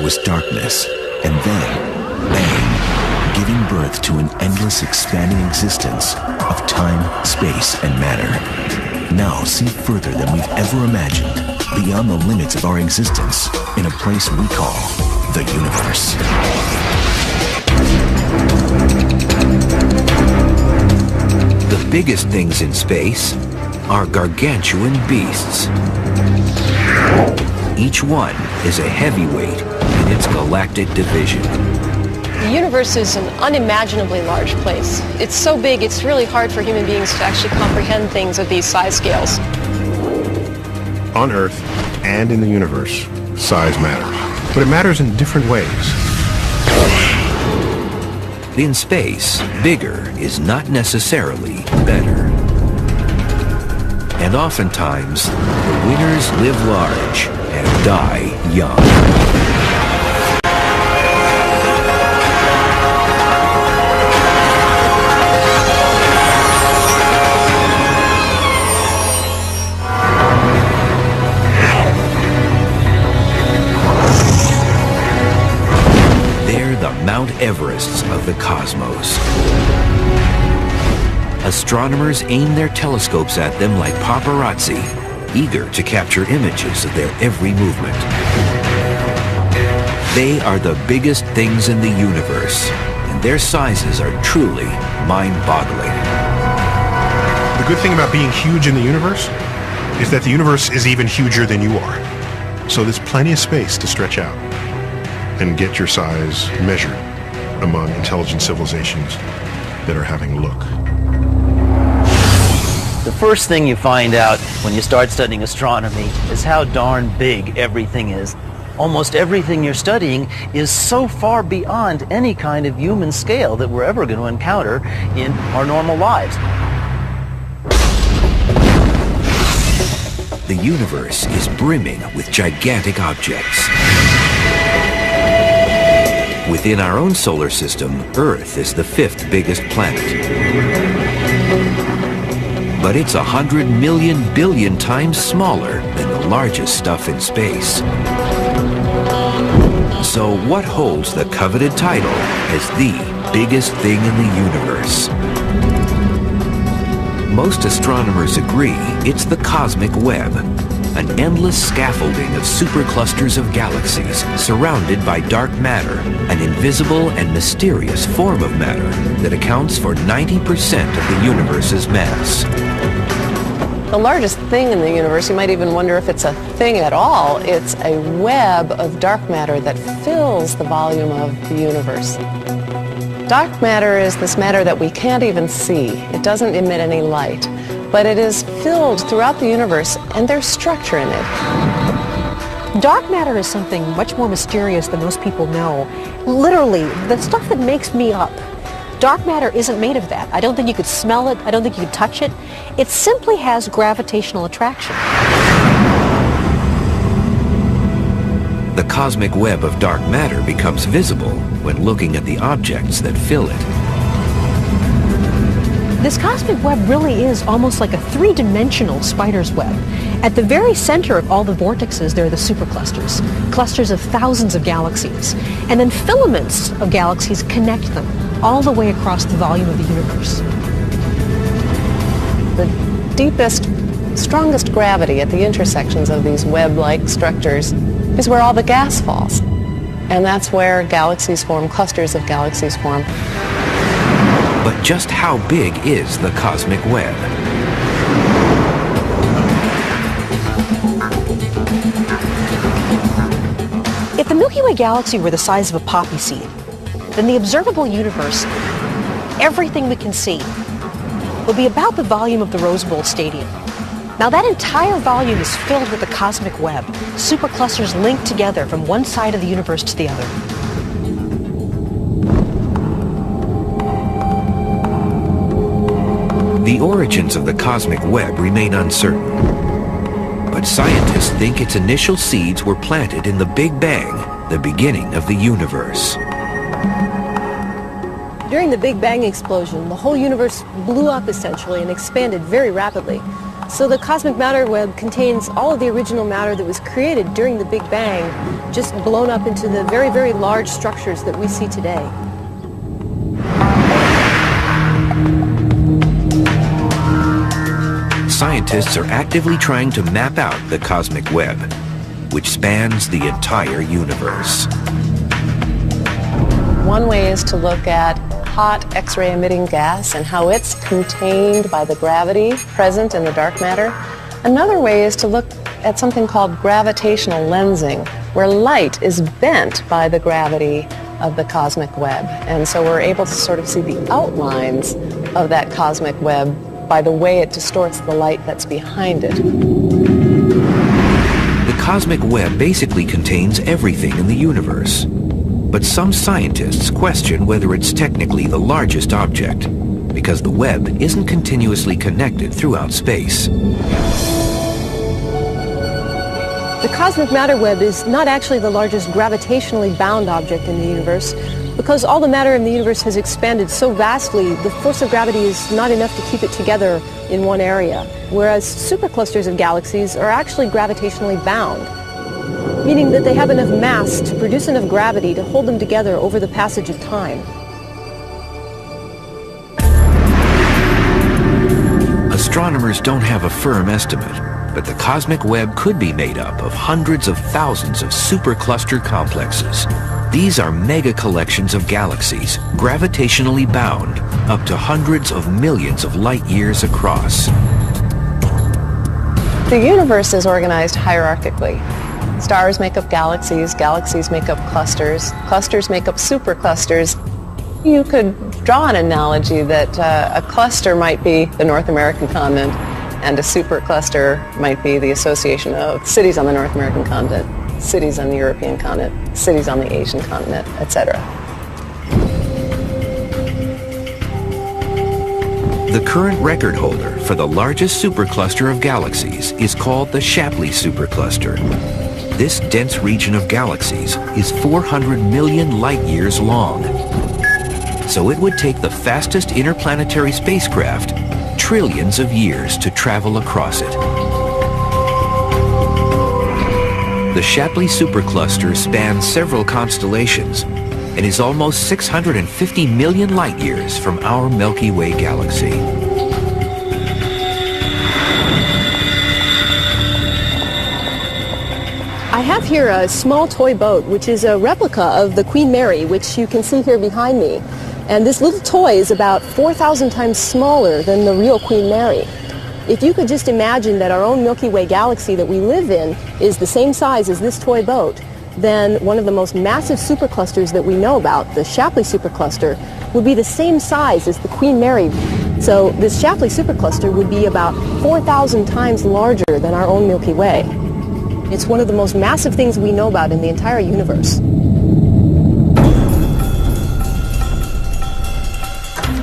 was darkness, and then, bang, giving birth to an endless expanding existence of time, space, and matter. Now see further than we've ever imagined, beyond the limits of our existence, in a place we call the universe. The biggest things in space are gargantuan beasts. Each one is a heavyweight in its galactic division. The universe is an unimaginably large place. It's so big, it's really hard for human beings to actually comprehend things of these size scales. On Earth and in the universe, size matters, but it matters in different ways. In space, bigger is not necessarily better. And oftentimes, the winners live large and die young. They're the Mount Everests of the cosmos. Astronomers aim their telescopes at them like paparazzi, eager to capture images of their every movement. They are the biggest things in the universe, and their sizes are truly mind-boggling. The good thing about being huge in the universe is that the universe is even huger than you are. So there's plenty of space to stretch out and get your size measured among intelligent civilizations that are having a look. The first thing you find out when you start studying astronomy is how darn big everything is. Almost everything you're studying is so far beyond any kind of human scale that we're ever going to encounter in our normal lives. The universe is brimming with gigantic objects. Within our own solar system, Earth is the 5th biggest planet. But it's 100 million billion times smaller than the largest stuff in space. So what holds the coveted title as the biggest thing in the universe? Most astronomers agree it's the cosmic web, an endless scaffolding of superclusters of galaxies surrounded by dark matter, an invisible and mysterious form of matter that accounts for 90% of the universe's mass. The largest thing in the universe, you might even wonder if it's a thing at all, it's a web of dark matter that fills the volume of the universe. Dark matter is this matter that we can't even see. It doesn't emit any light, but it is filled throughout the universe, and there's structure in it. Dark matter is something much more mysterious than most people know. Literally, the stuff that makes me up. Dark matter isn't made of that. I don't think you could smell it. I don't think you could touch it. It simply has gravitational attraction. The cosmic web of dark matter becomes visible when looking at the objects that fill it. This cosmic web really is almost like a three-dimensional spider's web. At the very center of all the vortexes, there are the superclusters, clusters of thousands of galaxies, and then filaments of galaxies connect them all the way across the volume of the universe. The deepest, strongest gravity at the intersections of these web-like structures is where all the gas falls. And that's where galaxies form, clusters of galaxies form. But just how big is the cosmic web? If the Milky Way galaxy were the size of a poppy seed, then the observable universe, everything we can see, would be about the volume of the Rose Bowl Stadium. Now that entire volume is filled with the cosmic web, superclusters linked together from one side of the universe to the other. The origins of the cosmic web remain uncertain, but scientists think its initial seeds were planted in the Big Bang, the beginning of the universe. During the Big Bang explosion, the whole universe blew up essentially and expanded very rapidly. So the cosmic matter web contains all of the original matter that was created during the Big Bang, just blown up into the very, very large structures that we see today. Scientists are actively trying to map out the cosmic web, which spans the entire universe. One way is to look at hot X-ray emitting gas and how it's contained by the gravity present in the dark matter. Another way is to look at something called gravitational lensing, where light is bent by the gravity of the cosmic web. And so we're able to sort of see the outlines of that cosmic web by the way it distorts the light that's behind it. The cosmic web basically contains everything in the universe. But some scientists question whether it's technically the largest object, because the web isn't continuously connected throughout space. The cosmic matter web is not actually the largest gravitationally bound object in the universe, because all the matter in the universe has expanded so vastly, the force of gravity is not enough to keep it together in one area, whereas superclusters of galaxies are actually gravitationally bound, meaning that they have enough mass to produce enough gravity to hold them together over the passage of time. Astronomers don't have a firm estimate, but the cosmic web could be made up of hundreds of thousands of supercluster complexes. These are mega collections of galaxies, gravitationally bound, up to hundreds of millions of light years across. The universe is organized hierarchically. Stars make up galaxies, galaxies make up clusters, clusters make up superclusters. You could draw an analogy that a cluster might be the North American continent and a supercluster might be the association of cities on the North American continent, cities on the European continent, cities on the Asian continent, etc. The current record holder for the largest supercluster of galaxies is called the Shapley supercluster. This dense region of galaxies is 400 million light years long. So it would take the fastest interplanetary spacecraft trillions of years to travel across it. The Shapley supercluster spans several constellations and is almost 650 million light years from our Milky Way galaxy. I have here a small toy boat, which is a replica of the Queen Mary, which you can see here behind me. And this little toy is about 4,000 times smaller than the real Queen Mary. If you could just imagine that our own Milky Way galaxy that we live in is the same size as this toy boat, then one of the most massive superclusters that we know about, the Shapley supercluster, would be the same size as the Queen Mary. So this Shapley supercluster would be about 4,000 times larger than our own Milky Way. It's one of the most massive things we know about in the entire universe.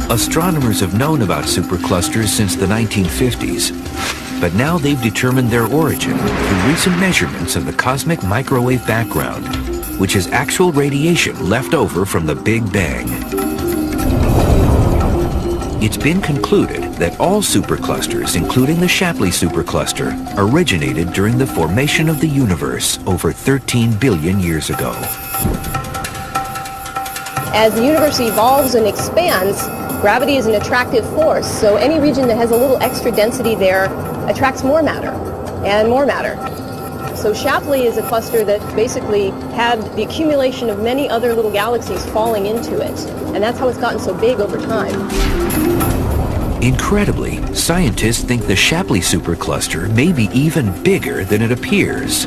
Astronomers have known about superclusters since the 1950s, but now they've determined their origin through recent measurements of the cosmic microwave background, which is actual radiation left over from the Big Bang. It's been concluded that all superclusters, including the Shapley supercluster, originated during the formation of the universe over 13 billion years ago. As the universe evolves and expands, gravity is an attractive force, so any region that has a little extra density there attracts more matter and more matter. So Shapley is a cluster that basically had the accumulation of many other little galaxies falling into it, and that's how it's gotten so big over time. Incredibly, scientists think the Shapley supercluster may be even bigger than it appears.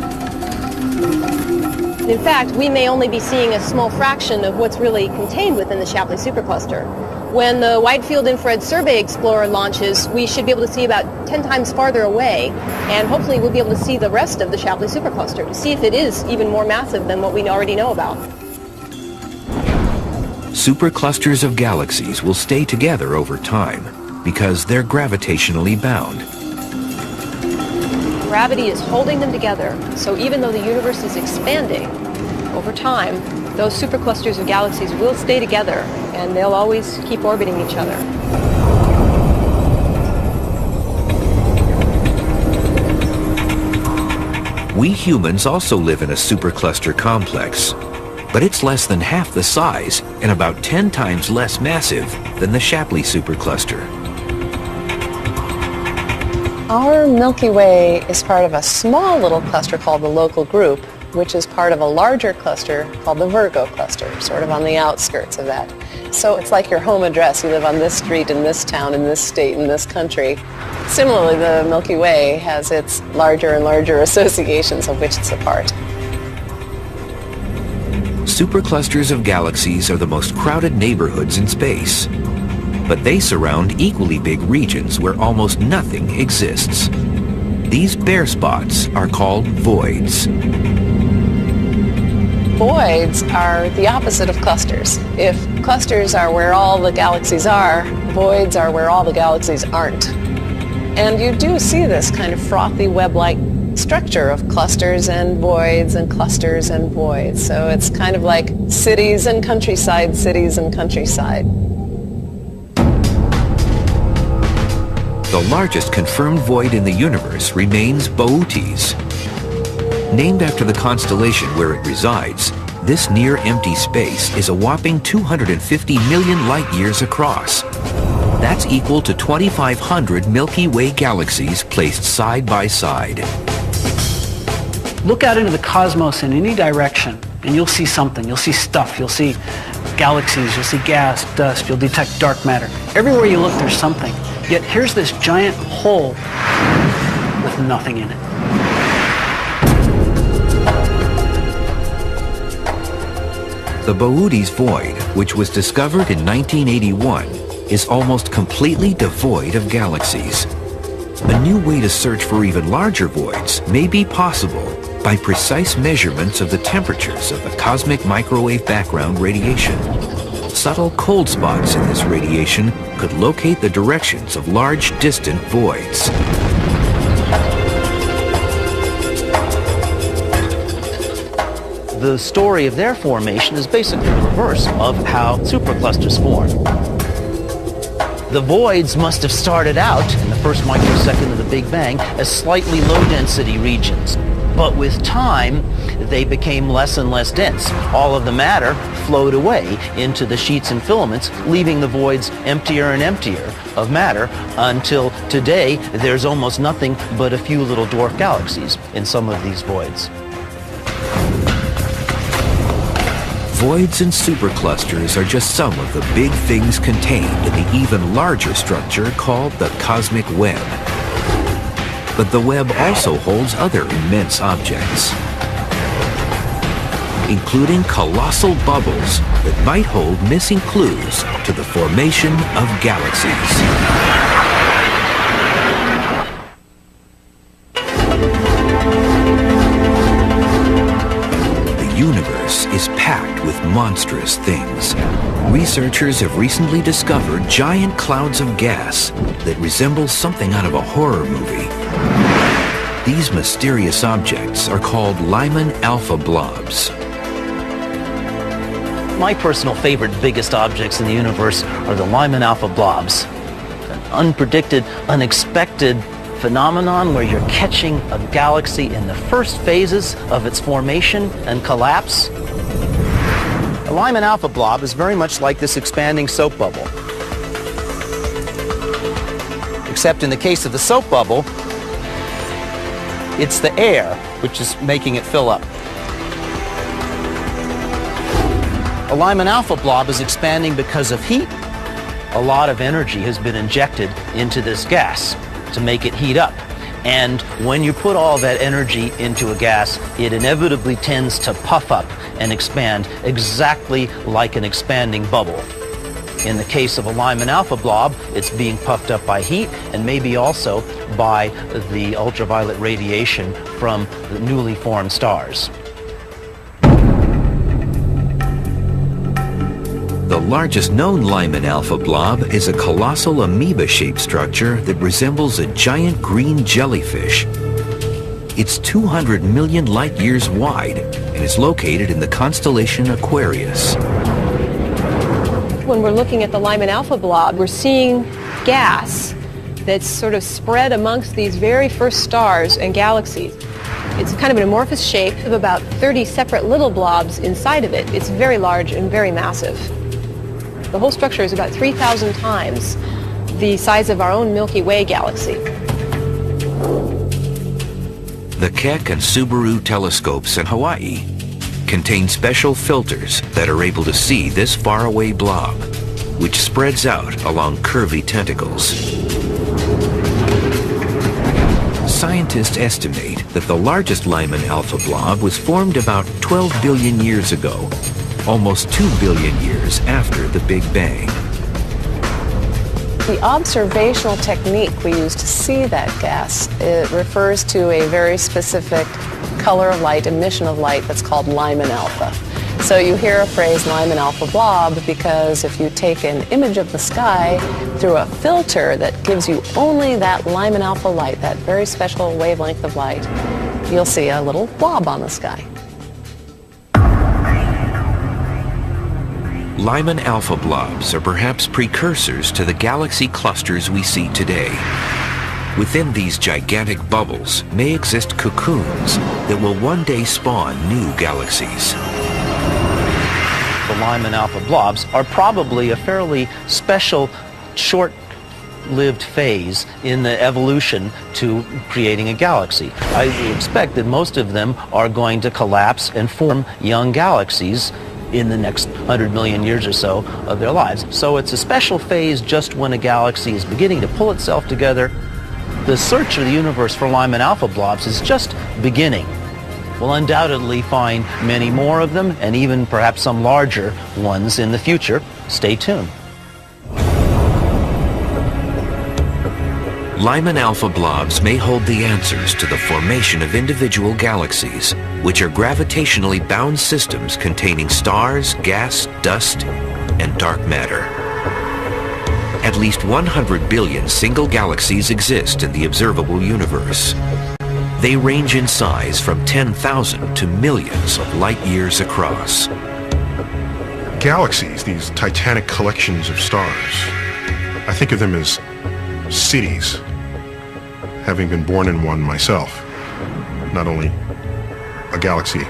In fact, we may only be seeing a small fraction of what's really contained within the Shapley supercluster. When the Wide Field Infrared Survey Explorer launches, we should be able to see about 10 times farther away, and hopefully we'll be able to see the rest of the Shapley supercluster to see if it is even more massive than what we already know about. Superclusters of galaxies will stay together over time because they're gravitationally bound. Gravity is holding them together, so even though the universe is expanding, over time, those superclusters of galaxies will stay together, and they'll always keep orbiting each other. We humans also live in a supercluster complex, but it's less than half the size and about 10 times less massive than the Shapley supercluster. Our Milky Way is part of a small little cluster called the Local Group, which is part of a larger cluster called the Virgo cluster, sort of on the outskirts of that. So it's like your home address. You live on this street in this town, in this state, in this country. Similarly, the Milky Way has its larger and larger associations of which it's a part. Superclusters of galaxies are the most crowded neighborhoods in space, but they surround equally big regions where almost nothing exists. These bare spots are called voids. Voids are the opposite of clusters. If clusters are where all the galaxies are, voids are where all the galaxies aren't. And you do see this kind of frothy web-like structure of clusters and voids and clusters and voids. So it's kind of like cities and countryside, cities and countryside. The largest confirmed void in the universe remains Boötes. Named after the constellation where it resides, this near-empty space is a whopping 250 million light-years across. That's equal to 2,500 Milky Way galaxies placed side by side. Look out into the cosmos in any direction, and you'll see something. You'll see stuff. You'll see galaxies. You'll see gas, dust. You'll detect dark matter. Everywhere you look, there's something. Yet here's this giant hole with nothing in it. The Boötes void, which was discovered in 1981, is almost completely devoid of galaxies. A new way to search for even larger voids may be possible by precise measurements of the temperatures of the cosmic microwave background radiation. Subtle cold spots in this radiation could locate the directions of large distant voids. The story of their formation is basically the reverse of how superclusters form. The voids must have started out in the first microsecond of the Big Bang as slightly low-density regions. But with time, they became less and less dense. All of the matter flowed away into the sheets and filaments, leaving the voids emptier and emptier of matter until today there's almost nothing but a few little dwarf galaxies in some of these voids. Voids and superclusters are just some of the big things contained in the even larger structure called the cosmic web. But the web also holds other immense objects, including colossal bubbles that might hold missing clues to the formation of galaxies. The universe is packed with monstrous things. Researchers have recently discovered giant clouds of gas that resemble something out of a horror movie. These mysterious objects are called Lyman alpha blobs. My personal favorite biggest objects in the universe are the Lyman alpha blobs. An unpredicted, unexpected phenomenon where you're catching a galaxy in the first phases of its formation and collapse. A Lyman alpha blob is very much like this expanding soap bubble. Except in the case of the soap bubble, it's the air which is making it fill up. A Lyman alpha blob is expanding because of heat. A lot of energy has been injected into this gas to make it heat up. And when you put all that energy into a gas, it inevitably tends to puff up and expand exactly like an expanding bubble. In the case of a Lyman alpha blob, it's being puffed up by heat and maybe also by the ultraviolet radiation from the newly formed stars. The largest known Lyman alpha blob is a colossal amoeba-shaped structure that resembles a giant green jellyfish. It's 200 million light-years wide and is located in the constellation Aquarius. When we're looking at the Lyman alpha blob, we're seeing gas that's sort of spread amongst these very first stars and galaxies. It's kind of an amorphous shape of about 30 separate little blobs inside of it. It's very large and very massive. The whole structure is about 3,000 times the size of our own Milky Way galaxy. The Keck and Subaru telescopes in Hawaii contain special filters that are able to see this faraway blob, which spreads out along curvy tentacles. Scientists estimate that the largest Lyman alpha blob was formed about 12 billion years ago, almost 2 billion years after the Big Bang. The observational technique we use to see that gas, it refers to a very specific color of light, emission of light that's called Lyman alpha. So you hear a phrase Lyman alpha blob because if you take an image of the sky through a filter that gives you only that Lyman alpha light, that very special wavelength of light, you'll see a little blob on the sky. Lyman alpha blobs are perhaps precursors to the galaxy clusters we see today. Within these gigantic bubbles may exist cocoons that will one day spawn new galaxies. The Lyman alpha blobs are probably a fairly special, short-lived phase in the evolution to creating a galaxy. I expect that most of them are going to collapse and form young galaxies in the next 100 million years or so of their lives. So it's a special phase just when a galaxy is beginning to pull itself together. The search of the universe for Lyman alpha blobs is just beginning. We'll undoubtedly find many more of them, and even perhaps some larger ones in the future. Stay tuned. Lyman alpha blobs may hold the answers to the formation of individual galaxies, which are gravitationally bound systems containing stars, gas, dust, and dark matter. At least 100 billion single galaxies exist in the observable universe. They range in size from 10,000 to millions of light years across. Galaxies, these titanic collections of stars, I think of them as cities, having been born in one myself. Not only a galaxy,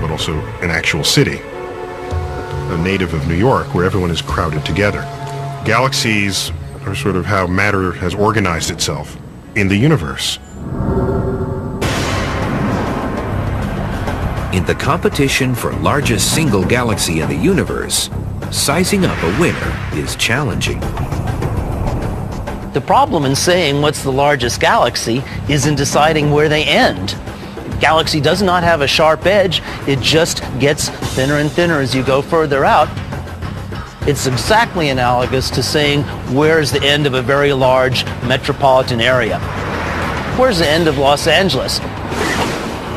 but also an actual city. A native of New York, where everyone is crowded together. Galaxies are sort of how matter has organized itself in the universe. In the competition for largest single galaxy in the universe, sizing up a winner is challenging. The problem in saying what's the largest galaxy is in deciding where they end. Galaxy does not have a sharp edge. It just gets thinner and thinner as you go further out. It's exactly analogous to saying where's the end of a very large metropolitan area. Where's the end of Los Angeles?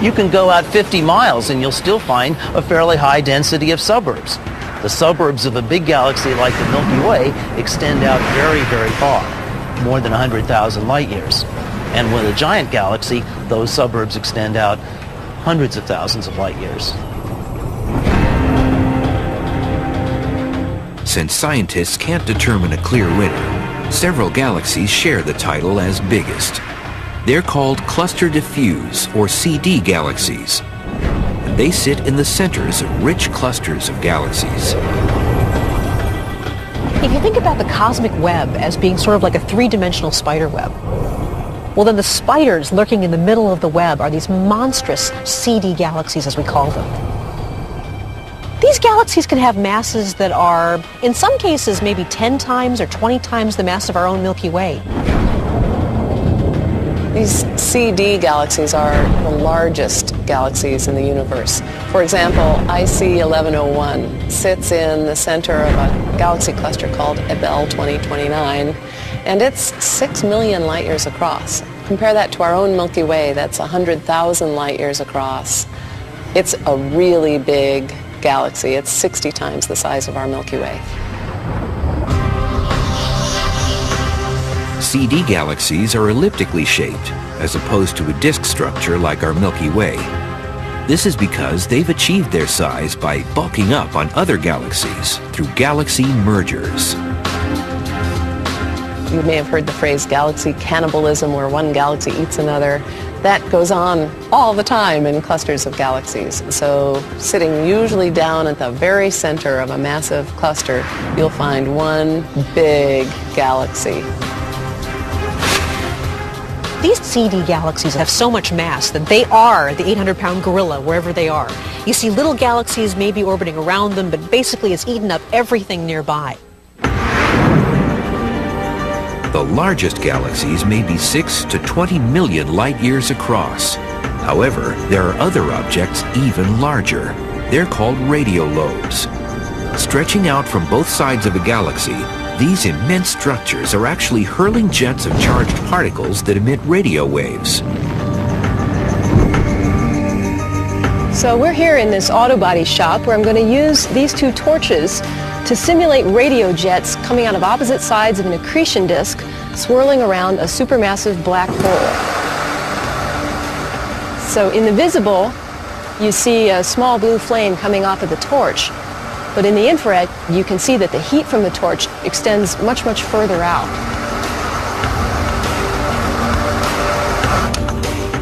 You can go out 50 miles and you'll still find a fairly high density of suburbs. The suburbs of a big galaxy like the Milky Way extend out very, very far, more than 100,000 light years. And with a giant galaxy, those suburbs extend out hundreds of thousands of light years. Since scientists can't determine a clear winner, several galaxies share the title as biggest. They're called cluster diffuse, or CD galaxies. And they sit in the centers of rich clusters of galaxies. If you think about the cosmic web as being sort of like a three-dimensional spider web, well then the spiders lurking in the middle of the web are these monstrous CD galaxies, as we call them. These galaxies can have masses that are, in some cases, maybe 10 times or 20 times the mass of our own Milky Way. These CD galaxies are the largest galaxies in the universe. For example, IC 1101 sits in the center of a galaxy cluster called Abell 2029, and it's 6 million light years across. Compare that to our own Milky Way, that's 100,000 light years across. It's a really big galaxy. It's 60 times the size of our Milky Way. CD galaxies are elliptically shaped, as opposed to a disk structure like our Milky Way. This is because they've achieved their size by bulking up on other galaxies through galaxy mergers. You may have heard the phrase galaxy cannibalism, where one galaxy eats another. That goes on all the time in clusters of galaxies. So sitting usually down at the very center of a massive cluster, you'll find one big galaxy. These CD galaxies have so much mass that they are the 800-pound gorilla wherever they are. You see little galaxies maybe orbiting around them, but basically it's eaten up everything nearby. The largest galaxies may be 6 to 20 million light-years across. However, there are other objects even larger. They're called radio lobes. Stretching out from both sides of a galaxy, these immense structures are actually hurling jets of charged particles that emit radio waves. So we're here in this auto body shop where I'm going to use these two torches to simulate radio jets coming out of opposite sides of an accretion disk swirling around a supermassive black hole. So in the visible, you see a small blue flame coming off of the torch. But in the infrared, you can see that the heat from the torch extends much, much further out.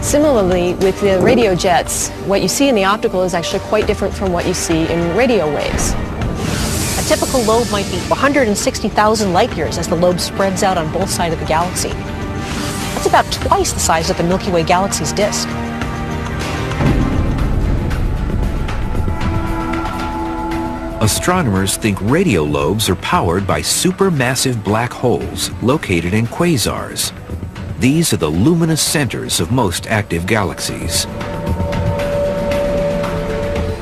Similarly, with the radio jets, what you see in the optical is actually quite different from what you see in radio waves. A typical lobe might be 160,000 light years as the lobe spreads out on both sides of the galaxy. That's about twice the size of the Milky Way galaxy's disk. Astronomers think radio lobes are powered by supermassive black holes located in quasars. These are the luminous centers of most active galaxies.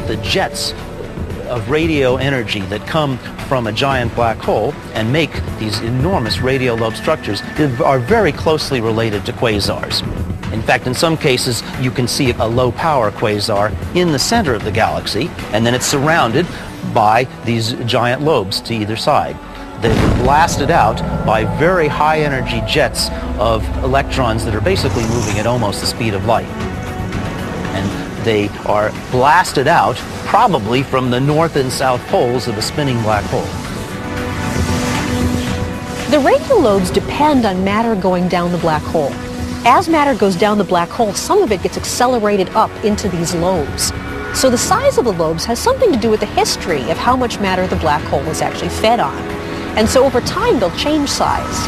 The jets of radio energy that come from a giant black hole and make these enormous radio lobe structures are very closely related to quasars. In fact, in some cases, you can see a low-power quasar in the center of the galaxy, and then it's surrounded by these giant lobes to either side. They're blasted out by very high-energy jets of electrons that are basically moving at almost the speed of light. And they are blasted out probably from the north and south poles of a spinning black hole. The radio lobes depend on matter going down the black hole. As matter goes down the black hole, some of it gets accelerated up into these lobes. So the size of the lobes has something to do with the history of how much matter the black hole is actually fed on. And so over time, they'll change size.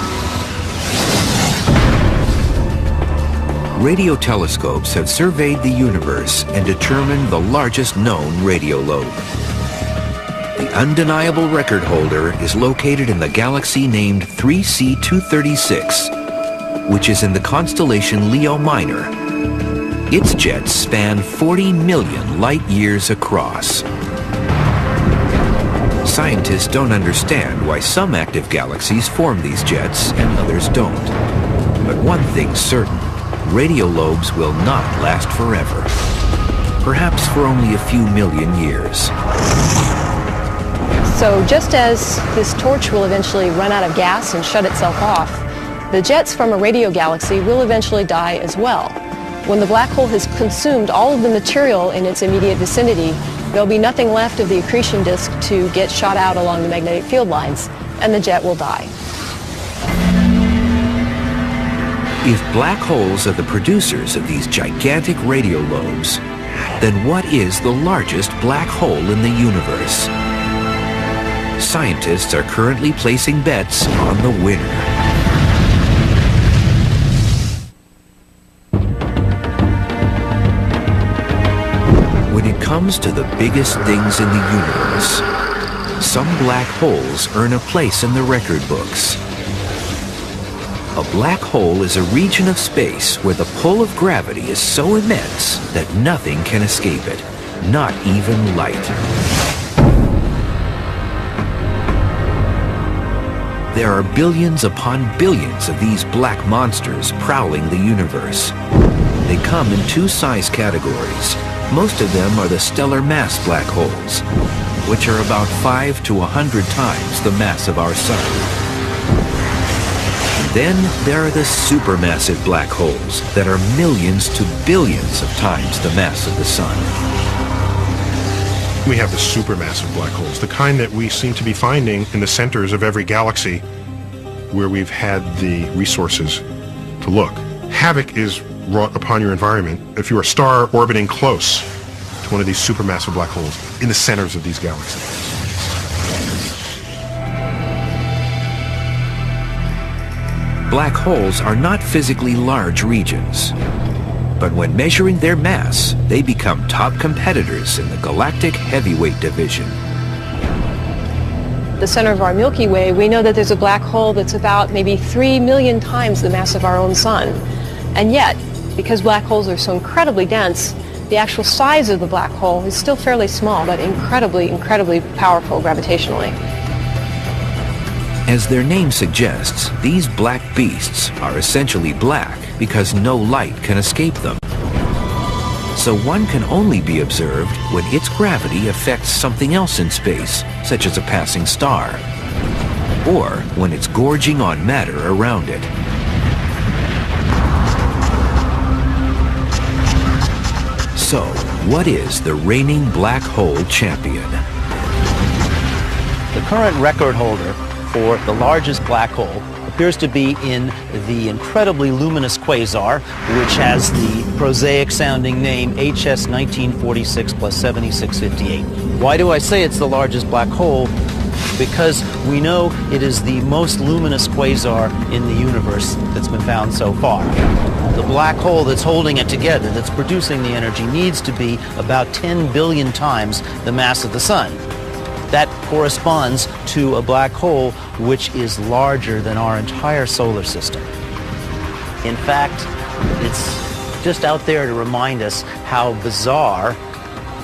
Radio telescopes have surveyed the universe and determined the largest known radio lobe. The undeniable record holder is located in the galaxy named 3C236, which is in the constellation Leo Minor. Its jets span 40 million light-years across. Scientists don't understand why some active galaxies form these jets and others don't. But one thing's certain, radio lobes will not last forever. Perhaps for only a few million years. So just as this torch will eventually run out of gas and shut itself off, the jets from a radio galaxy will eventually die as well. When the black hole has consumed all of the material in its immediate vicinity, there'll be nothing left of the accretion disk to get shot out along the magnetic field lines, and the jet will die. If black holes are the producers of these gigantic radio lobes, then what is the largest black hole in the universe? Scientists are currently placing bets on the winner. When it comes to the biggest things in the universe, some black holes earn a place in the record books. A black hole is a region of space where the pull of gravity is so immense that nothing can escape it, not even light. There are billions upon billions of these black monsters prowling the universe. They come in two size categories. Most of them are the stellar mass black holes, which are about 5 to 100 times the mass of our sun. And then there are the supermassive black holes that are millions to billions of times the mass of the sun. We have the supermassive black holes, the kind that we seem to be finding in the centers of every galaxy where we've had the resources to look. Havoc is wrought upon your environment if you're a star orbiting close to one of these supermassive black holes in the centers of these galaxies. Black holes are not physically large regions, but when measuring their mass, they become top competitors in the galactic heavyweight division. The center of our Milky Way, we know that there's a black hole that's about maybe 3 million times the mass of our own sun. And yet, because black holes are so incredibly dense, the actual size of the black hole is still fairly small, but incredibly, incredibly powerful gravitationally. As their name suggests, these black beasts are essentially black because no light can escape them. So one can only be observed when its gravity affects something else in space, such as a passing star, or when it's gorging on matter around it. So, what is the reigning black hole champion? The current record holder for the largest black hole appears to be in the incredibly luminous quasar, which has the prosaic-sounding name HS 1946 plus 7658. Why do I say it's the largest black hole? Because we know it is the most luminous quasar in the universe that's been found so far. The black hole that's holding it together, that's producing the energy, needs to be about 10 billion times the mass of the sun. That corresponds to a black hole which is larger than our entire solar system. In fact, it's just out there to remind us how bizarre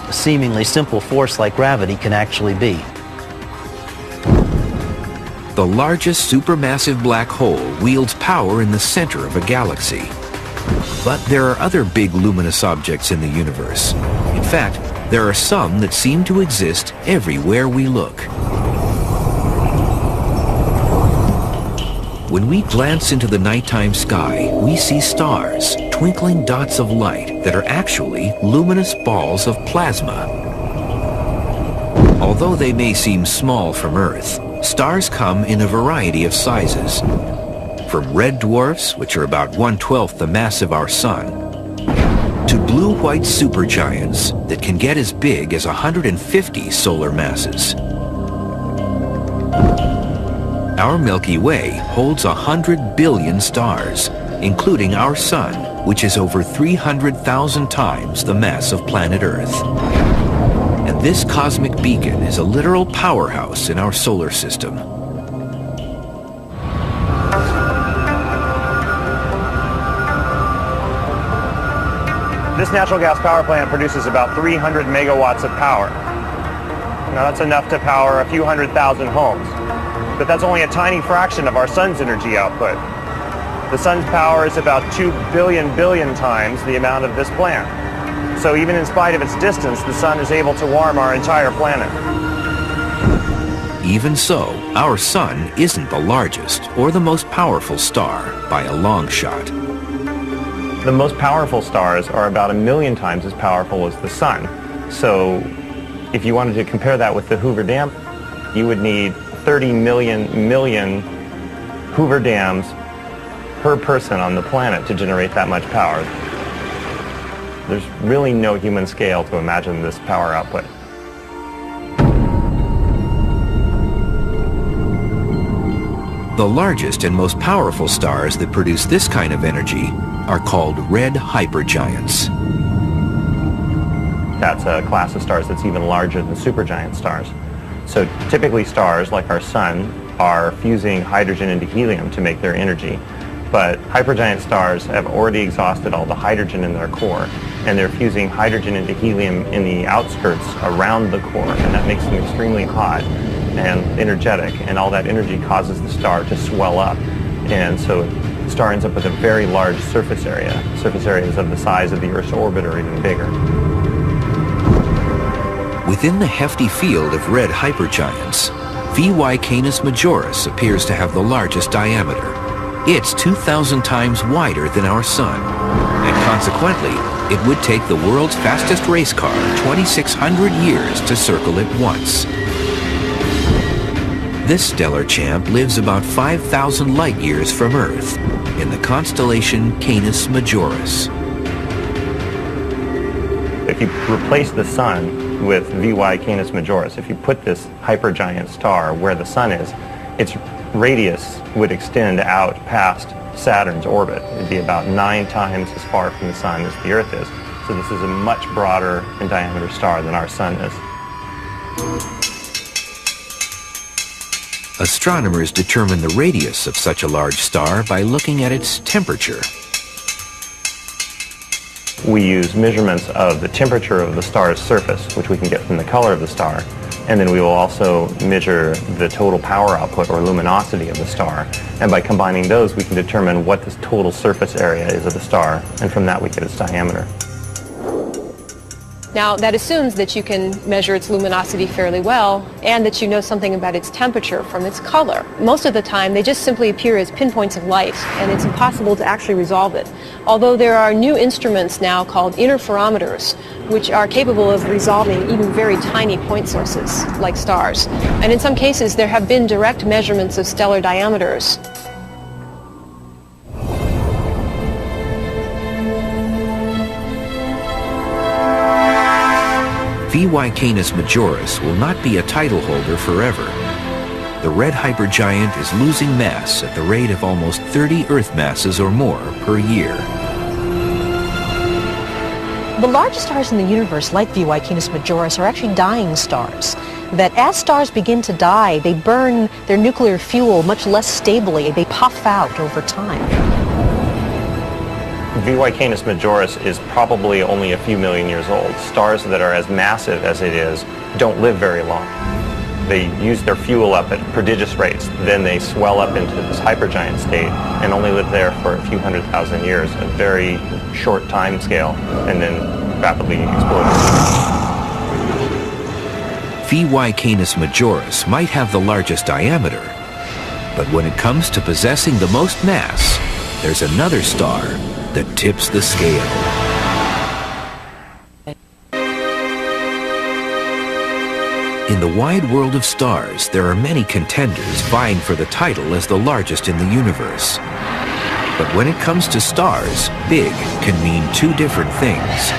a seemingly simple force like gravity can actually be. The largest supermassive black hole wields power in the center of a galaxy. But there are other big luminous objects in the universe. In fact, there are some that seem to exist everywhere we look. When we glance into the nighttime sky, we see stars, twinkling dots of light that are actually luminous balls of plasma. Although they may seem small from Earth, stars come in a variety of sizes. From red dwarfs, which are about 1/12 the mass of our sun, to blue-white supergiants that can get as big as 150 solar masses. Our Milky Way holds 100 billion stars, including our sun, which is over 300,000 times the mass of planet Earth. And this cosmic beacon is a literal powerhouse in our solar system. This natural gas power plant produces about 300 megawatts of power. Now that's enough to power a few 100,000 homes. But that's only a tiny fraction of our sun's energy output. The sun's power is about 2 billion times the amount of this plant. So even in spite of its distance, the sun is able to warm our entire planet. Even so, our sun isn't the largest or the most powerful star by a long shot. The most powerful stars are about 1 million times as powerful as the sun. So if you wanted to compare that with the Hoover Dam, you would need 30 million Hoover Dams per person on the planet to generate that much power. There's really no human scale to imagine this power output. The largest and most powerful stars that produce this kind of energy are called red hypergiants. That's a class of stars that's even larger than supergiant stars. So typically stars, like our sun, are fusing hydrogen into helium to make their energy. But hypergiant stars have already exhausted all the hydrogen in their core, and they're fusing hydrogen into helium in the outskirts around the core, and that makes them extremely hot and energetic, and all that energy causes the star to swell up. And so the star ends up with a very large surface area. Surface areas of the size of the Earth's orbit or even bigger. Within the hefty field of red hypergiants, VY Canis Majoris appears to have the largest diameter. It's 2,000 times wider than our sun, and consequently, it would take the world's fastest race car 2,600 years to circle it once. This stellar champ lives about 5,000 light years from Earth in the constellation Canis Majoris. If you replace the Sun with VY Canis Majoris, if you put this hypergiant star where the Sun is, its radius would extend out past Saturn's orbit. It'd be about 9 times as far from the Sun as the Earth is. So this is a much broader in diameter star than our Sun is. Astronomers determine the radius of such a large star by looking at its temperature. We use measurements of the temperature of the star's surface, which we can get from the color of the star, and then we will also measure the total power output or luminosity of the star. And by combining those, we can determine what the total surface area is of the star, and from that we get its diameter. Now, that assumes that you can measure its luminosity fairly well and that you know something about its temperature from its color. Most of the time, they just simply appear as pinpoints of light, and it's impossible to actually resolve it. Although there are new instruments now called interferometers, which are capable of resolving even very tiny point sources, like stars. And in some cases, there have been direct measurements of stellar diameters. VY Canis Majoris will not be a title holder forever. The red hypergiant is losing mass at the rate of almost 30 Earth masses or more per year. The largest stars in the universe, like VY Canis Majoris, are actually dying stars. That as stars begin to die, they burn their nuclear fuel much less stably. They puff out over time. VY Canis Majoris is probably only a few million years old. Stars that are as massive as it is don't live very long. They use their fuel up at prodigious rates. Then they swell up into this hypergiant state and only live there for a few 100,000 years, a very short time scale, and then rapidly explode. VY Canis Majoris might have the largest diameter, but when it comes to possessing the most mass, there's another star that tips the scale. In the wide world of stars, there are many contenders vying for the title as the largest in the universe. But when it comes to stars, big can mean two different things.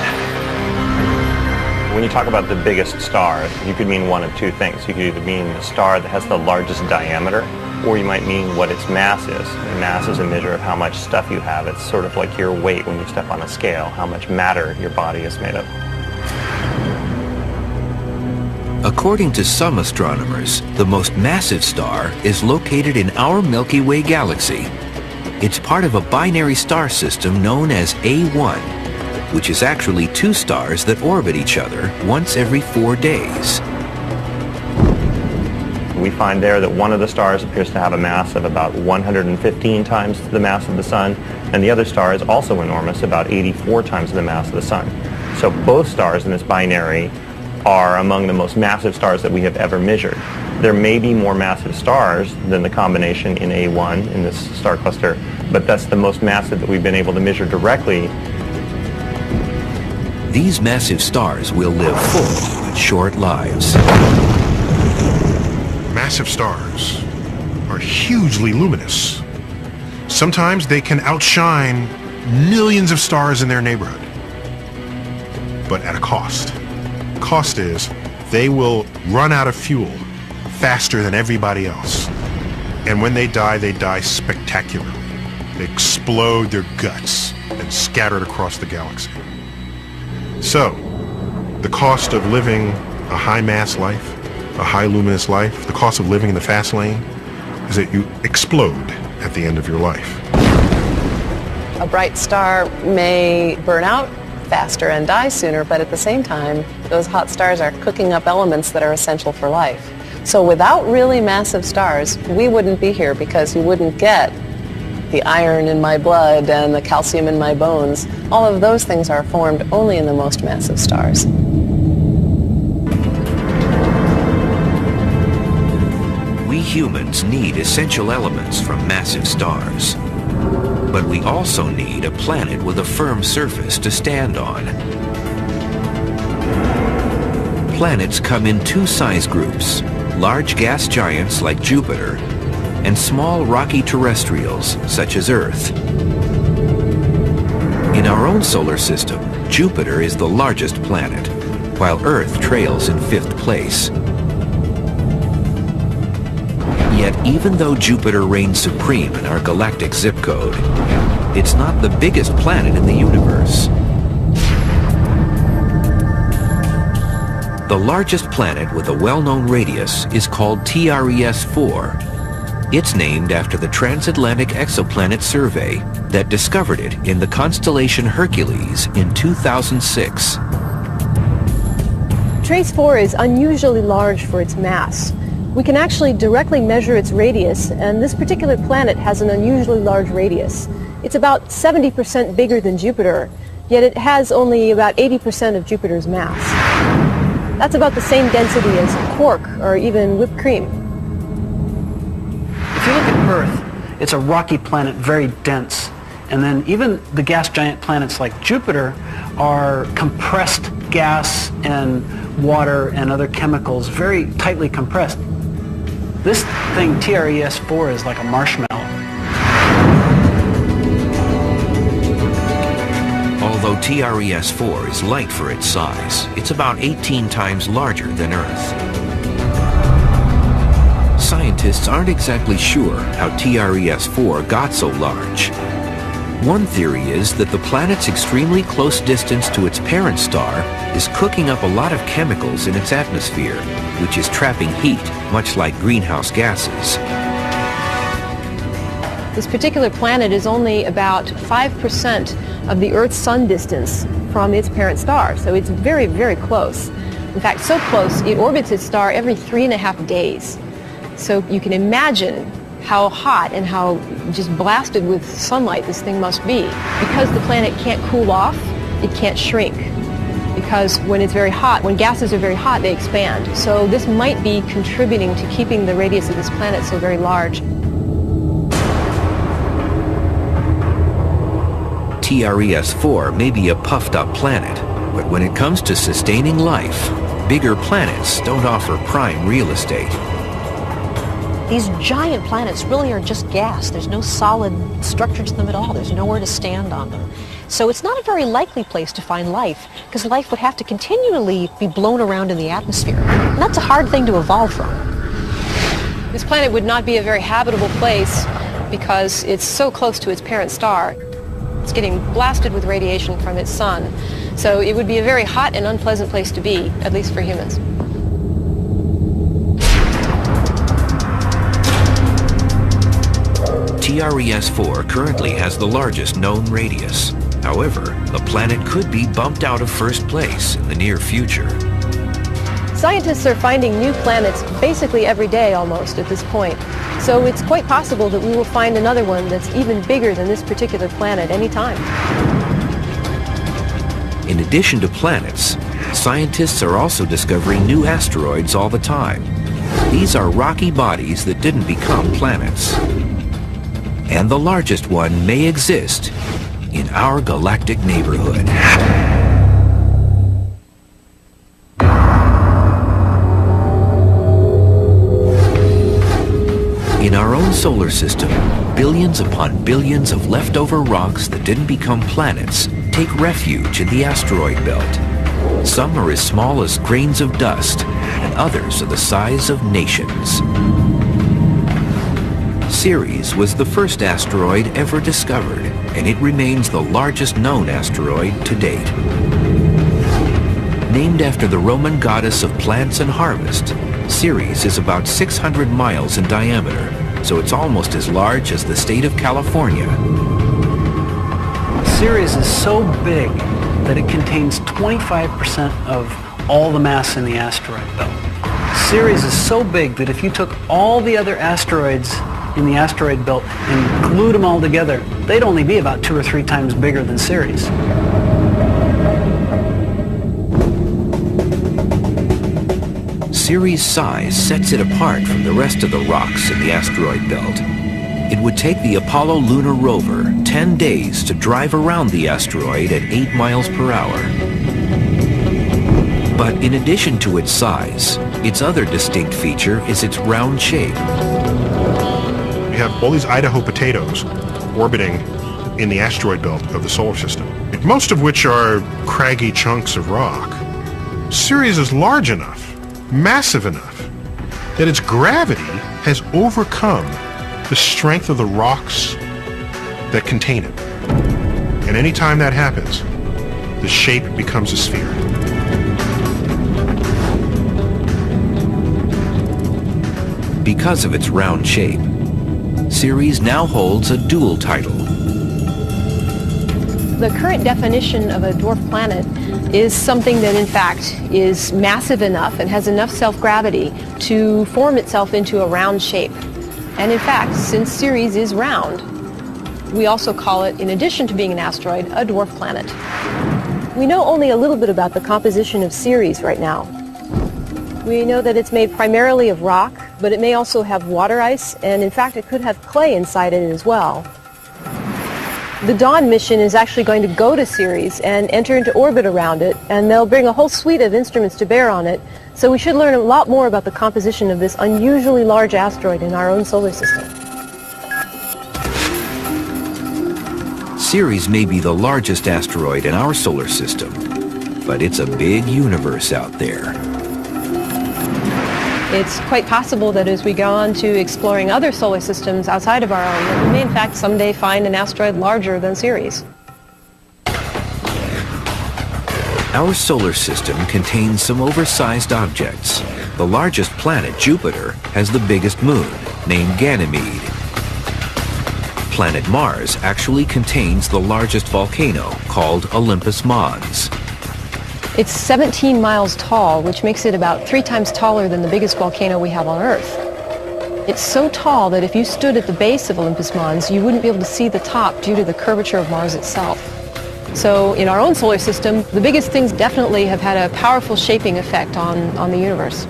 When you talk about the biggest star, you could mean one of two things. You could either mean the star that has the largest diameter, or you might mean what its mass is. And mass is a measure of how much stuff you have. It's sort of like your weight when you step on a scale, how much matter your body is made of. According to some astronomers, the most massive star is located in our Milky Way galaxy. It's part of a binary star system known as A1, which is actually two stars that orbit each other once every 4 days. We find there that one of the stars appears to have a mass of about 115 times the mass of the Sun, and the other star is also enormous, about 84 times the mass of the Sun. So both stars in this binary are among the most massive stars that we have ever measured. There may be more massive stars than the combination in A1 in this star cluster, but that's the most massive that we've been able to measure directly. These massive stars will live full but short lives. Massive stars are hugely luminous. Sometimes they can outshine millions of stars in their neighborhood, but at a cost. The cost is they will run out of fuel faster than everybody else. And when they die spectacularly. They explode their guts and scatter it across the galaxy. So, the cost of living a high-mass life, a high-luminous life, the cost of living in the fast lane, is that you explode at the end of your life. A bright star may burn out faster and die sooner, but at the same time, those hot stars are cooking up elements that are essential for life. So without really massive stars, we wouldn't be here because you wouldn't get the iron in my blood and the calcium in my bones. All of those things are formed only in the most massive stars. We humans need essential elements from massive stars. But we also need a planet with a firm surface to stand on. Planets come in two size groups, large gas giants like Jupiter, and small rocky terrestrials such as Earth. In our own solar system, Jupiter is the largest planet, while Earth trails in 5th place. Yet even though Jupiter reigns supreme in our galactic zip code, it's not the biggest planet in the universe. The largest planet with a well-known radius is called TRES-4. It's named after the Transatlantic Exoplanet Survey that discovered it in the constellation Hercules in 2006. TRES-4 is unusually large for its mass. We can actually directly measure its radius, and this particular planet has an unusually large radius. It's about 70% bigger than Jupiter, yet it has only about 80% of Jupiter's mass. That's about the same density as cork or even whipped cream. If you look at Earth, it's a rocky planet, very dense. And then even the gas giant planets like Jupiter are compressed gas and water and other chemicals, very tightly compressed. This thing, TRES-4, is like a marshmallow. Although TRES-4 is light for its size, it's about 18 times larger than Earth. Scientists aren't exactly sure how TRES-4 got so large. One theory is that the planet's extremely close distance to its parent star is cooking up a lot of chemicals in its atmosphere, which is trapping heat, much like greenhouse gases. This particular planet is only about 5% of the Earth's sun distance from its parent star, so it's very, very close. In fact, so close, it orbits its star every 3.5 days. So you can imagine how hot and how just blasted with sunlight this thing must be. Because the planet can't cool off, it can't shrink. Because when it's very hot, when gases are very hot, they expand. So this might be contributing to keeping the radius of this planet so very large. TRES-4 may be a puffed-up planet, but when it comes to sustaining life, bigger planets don't offer prime real estate. These giant planets really are just gas. There's no solid structure to them at all. There's nowhere to stand on them. So it's not a very likely place to find life, because life would have to continually be blown around in the atmosphere. And that's a hard thing to evolve from. This planet would not be a very habitable place because it's so close to its parent star. It's getting blasted with radiation from its sun. So it would be a very hot and unpleasant place to be, at least for humans. TRES-4 currently has the largest known radius. However, the planet could be bumped out of first place in the near future. Scientists are finding new planets basically every day almost at this point. So it's quite possible that we will find another one that's even bigger than this particular planet anytime. In addition to planets, scientists are also discovering new asteroids all the time. These are rocky bodies that didn't become planets. And the largest one may exist in our galactic neighborhood. In our own solar system, billions upon billions of leftover rocks that didn't become planets take refuge in the asteroid belt. Some are as small as grains of dust, and others are the size of nations. Ceres was the first asteroid ever discovered, and it remains the largest known asteroid to date. Named after the Roman goddess of plants and harvest, Ceres is about 600 miles in diameter, so it's almost as large as the state of California. Ceres is so big that it contains 25% of all the mass in the asteroid belt. Ceres is so big that if you took all the other asteroids in the asteroid belt and glued them all together, they'd only be about 2 or 3 times bigger than Ceres. Ceres' size sets it apart from the rest of the rocks in the asteroid belt. It would take the Apollo lunar rover 10 days to drive around the asteroid at 8 miles per hour. But in addition to its size, Its other distinct feature is its round shape. We have all these Idaho potatoes orbiting in the asteroid belt of the solar system, most of which are craggy chunks of rock. Ceres is large enough, massive enough, that its gravity has overcome the strength of the rocks that contain it. And any time that happens, the shape becomes a sphere. Because of its round shape, Ceres now holds a dual title. The current definition of a dwarf planet is something that in fact is massive enough and has enough self-gravity to form itself into a round shape. And in fact, since Ceres is round, we also call it, in addition to being an asteroid, a dwarf planet. We know only a little bit about the composition of Ceres right now. We know that it's made primarily of rock, but it may also have water ice, and in fact it could have clay inside it as well. The Dawn mission is actually going to go to Ceres and enter into orbit around it, and they'll bring a whole suite of instruments to bear on it, so we should learn a lot more about the composition of this unusually large asteroid in our own solar system. Ceres may be the largest asteroid in our solar system, but it's a big universe out there. It's quite possible that as we go on to exploring other solar systems outside of our own, that we may in fact someday find an asteroid larger than Ceres. Our solar system contains some oversized objects. The largest planet, Jupiter, has the biggest moon, named Ganymede. Planet Mars actually contains the largest volcano, called Olympus Mons. It's 17 miles tall, which makes it about 3 times taller than the biggest volcano we have on Earth. It's so tall that if you stood at the base of Olympus Mons, you wouldn't be able to see the top due to the curvature of Mars itself. So in our own solar system, the biggest things definitely have had a powerful shaping effect on the universe.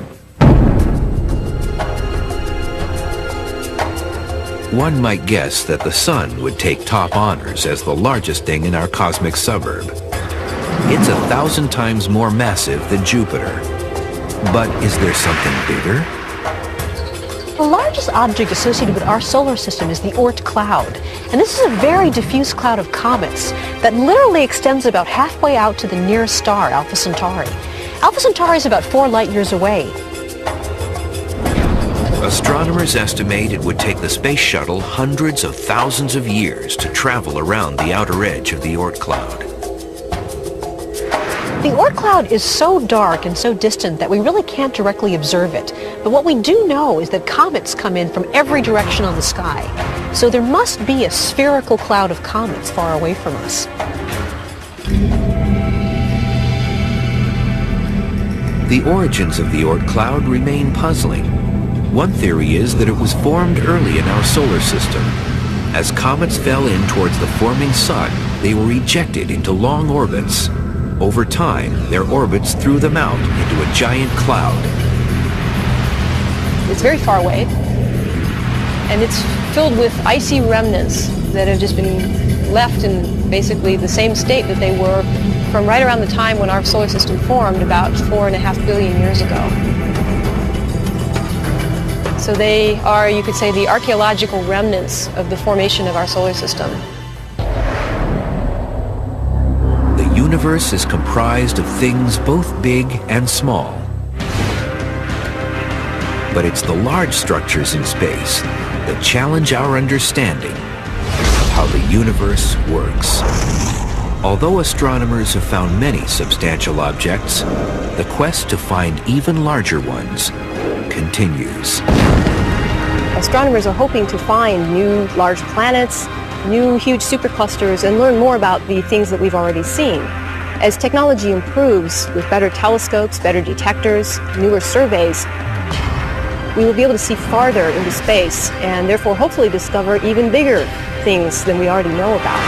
One might guess that the Sun would take top honors as the largest thing in our cosmic suburb. It's 1,000 times more massive than Jupiter. But is there something bigger? The largest object associated with our solar system is the Oort cloud. And this is a very diffuse cloud of comets that literally extends about halfway out to the nearest star, Alpha Centauri. Alpha Centauri is about 4 light years away. Astronomers estimate it would take the space shuttle hundreds of thousands of years to travel around the outer edge of the Oort cloud. The Oort cloud is so dark and so distant that we really can't directly observe it. But what we do know is that comets come in from every direction on the sky. So there must be a spherical cloud of comets far away from us. The origins of the Oort cloud remain puzzling. One theory is that it was formed early in our solar system. As comets fell in towards the forming sun, they were ejected into long orbits. Over time, their orbits threw them out into a giant cloud. It's very far away, and it's filled with icy remnants that have just been left in basically the same state that they were from right around the time when our solar system formed, about 4.5 billion years ago. So they are, you could say, the archaeological remnants of the formation of our solar system. The universe is comprised of things both big and small. But it's the large structures in space that challenge our understanding of how the universe works. Although astronomers have found many substantial objects, the quest to find even larger ones continues. Astronomers are hoping to find new large planets, new huge superclusters, and learn more about the things that we've already seen. As technology improves with better telescopes, better detectors, newer surveys, we will be able to see farther into space and therefore hopefully discover even bigger things than we already know about.